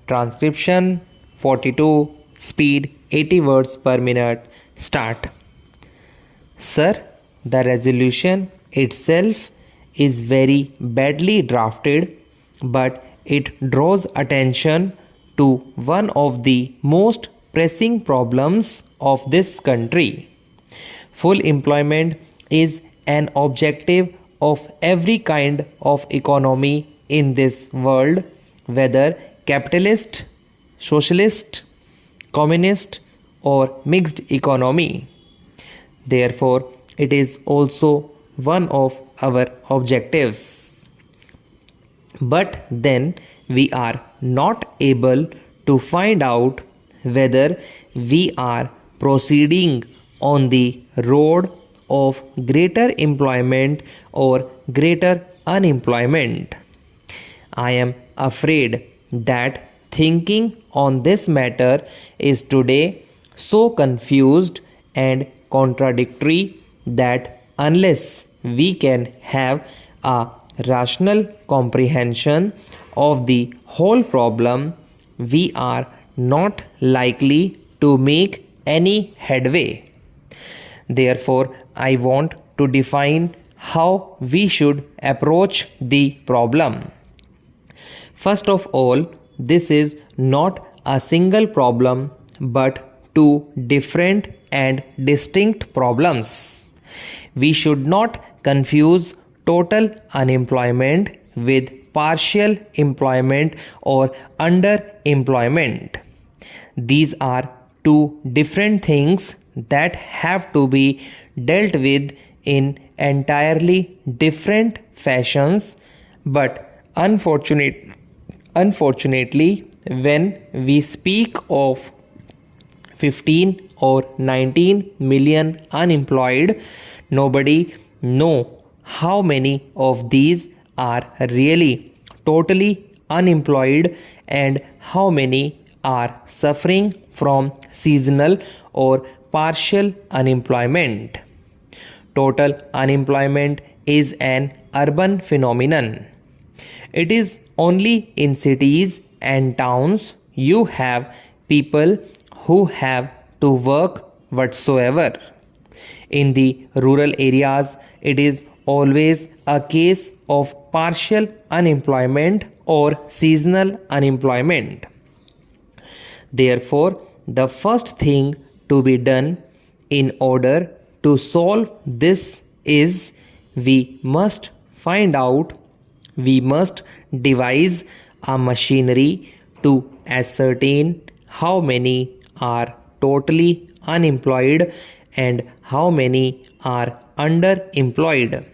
Transcription 42, speed 80 words per minute. Start. Sir, the resolution itself is very badly drafted, but it draws attention to one of the most pressing problems of this country. Full employment is an objective of every kind of economy in this world, whether capitalist, socialist, communist, or mixed economy. Therefore, it is also one of our objectives. But then we are not able to find out whether we are proceeding on the road of greater employment or greater unemployment. I am afraid that thinking on this matter is today so confused and contradictory that unless we can have a rational comprehension of the whole problem, we are not likely to make any headway. Therefore, I want to define how we should approach the problem. First of all, this is not a single problem but two different and distinct problems. We should not confuse total unemployment with partial employment or underemployment. These are two different things that have to be dealt with in entirely different fashions, but unfortunately, when we speak of 15 or 19 million unemployed, nobody knows how many of these are really totally unemployed and how many are suffering from seasonal or partial unemployment. Total unemployment is an urban phenomenon. It is only in cities and towns you have people who have to work whatsoever. In the rural areas, it is always a case of partial unemployment or seasonal unemployment. Therefore, the first thing to be done in order to solve this is we must devise a machinery to ascertain how many are totally unemployed and how many are underemployed.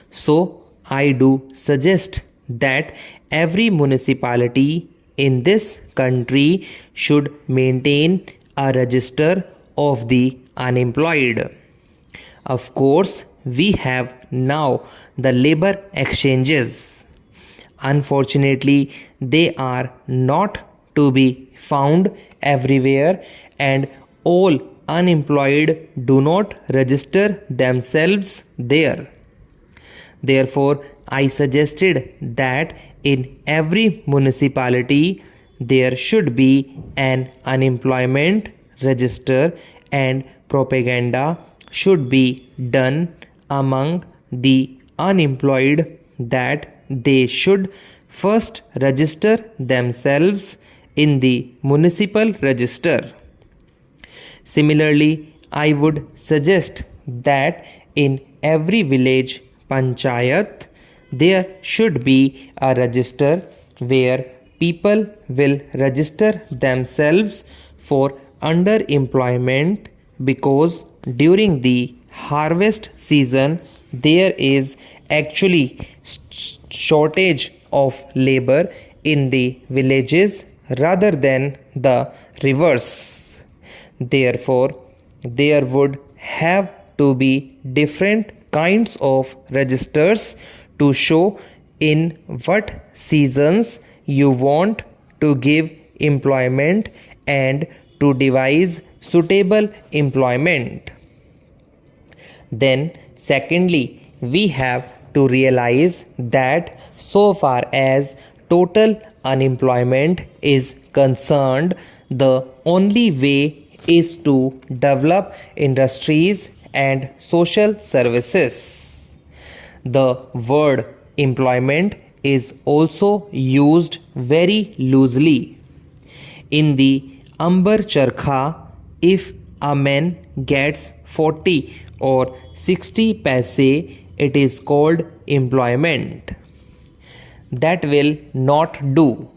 So, I do suggest that every municipality in this country should maintain a register of the unemployed. Of course, we have now the labor exchanges. Unfortunately, they are not to be found everywhere, and all unemployed do not register themselves there. Therefore, I suggested that in every municipality there should be an unemployment register and propaganda should be done among the unemployed that they should first register themselves in the municipal register. Similarly, I would suggest that in every village panchayat there should be a register where people will register themselves for underemployment, because during the harvest season there is actually shortage of labor in the villages rather than the reverse. Therefore, there would have to be different kinds of registers to show in what seasons you want to give employment and to devise suitable employment. Then, secondly, we have to realize that so far as total unemployment is concerned, the only way is to develop industries and social services. The word employment is also used very loosely. In the Amber Charkha, if a man gets 40 or 60 paise, it is called employment. That will not do.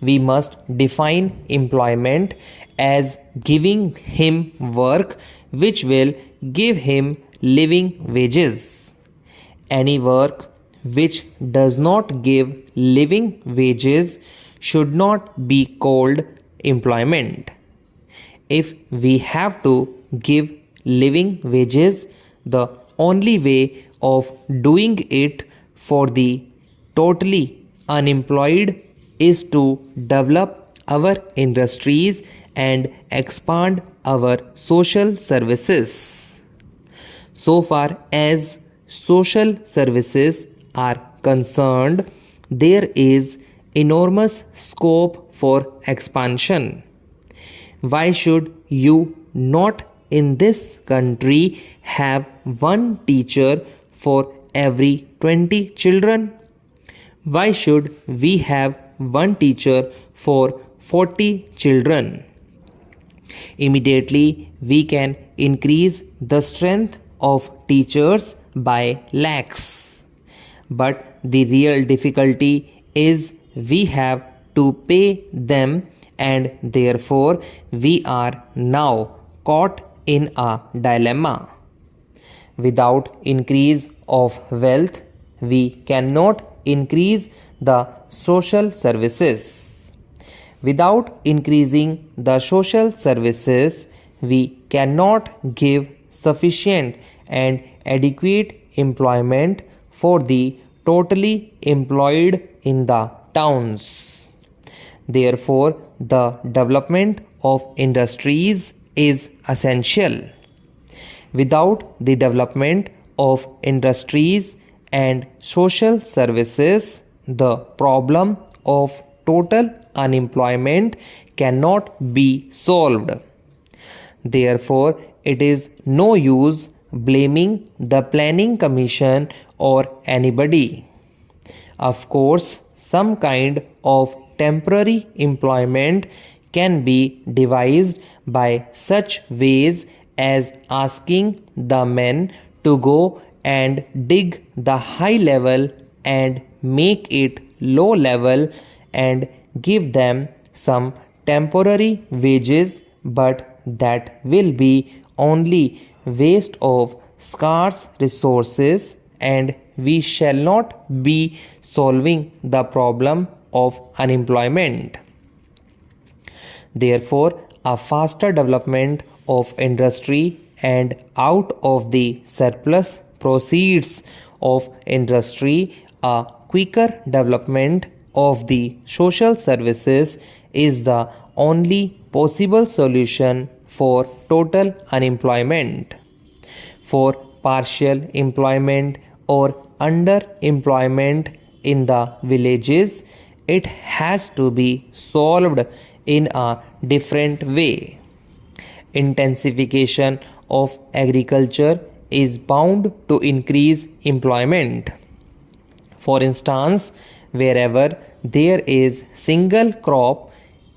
We must define employment as giving him work which will give him living wages. Any work which does not give living wages should not be called employment. If we have to give living wages, the only way of doing it for the totally unemployed is to develop our industries and expand our social services. So far as social services are concerned, there is enormous scope for expansion. Why should you not in this country have one teacher for every 20 children? Why should we have one teacher for 40 children? Immediately, we can increase the strength of teachers by lakhs. But the real difficulty is we have to pay them, and therefore we are now caught in a dilemma. Without increase of wealth, we cannot increase the social services. Without increasing the social services, we cannot give sufficient and adequate employment for the totally employed in the towns. Therefore, the development of industries is essential. Without the development of industries and social services, the problem of total unemployment cannot be solved. Therefore, it is no use blaming the Planning Commission or anybody. Of course, some kind of temporary employment can be devised by such ways as asking the men to go and dig the high level and make it low level and give them some temporary wages, but that will be only waste of scarce resources, and we shall not be solving the problem of unemployment. Therefore, a faster development of industry and out of the surplus proceeds of industry, a quicker development of the social services is the only possible solution for total unemployment. For partial employment or underemployment in the villages, it has to be solved in a different way. Intensification of agriculture is bound to increase employment. For instance, wherever there is single crop,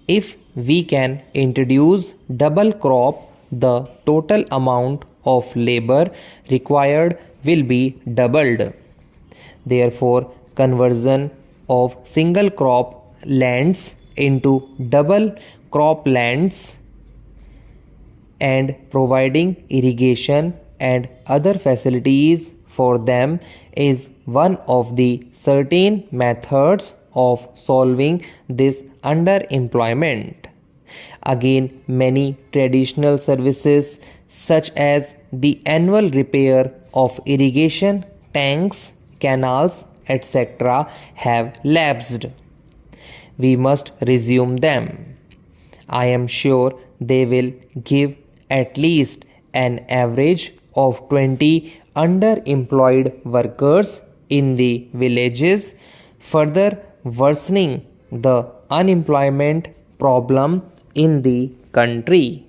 if we can introduce double crop, the total amount of labor required will be doubled. Therefore, conversion of single crop lands into double crop lands and providing irrigation and other facilities for them is one of the certain methods of solving this underemployment. Again, many traditional services such as the annual repair of irrigation tanks, canals, etc. have lapsed. We must resume them. I am sure they will give at least an average of 20 underemployed workers in the villages, further worsening the unemployment problem in the country.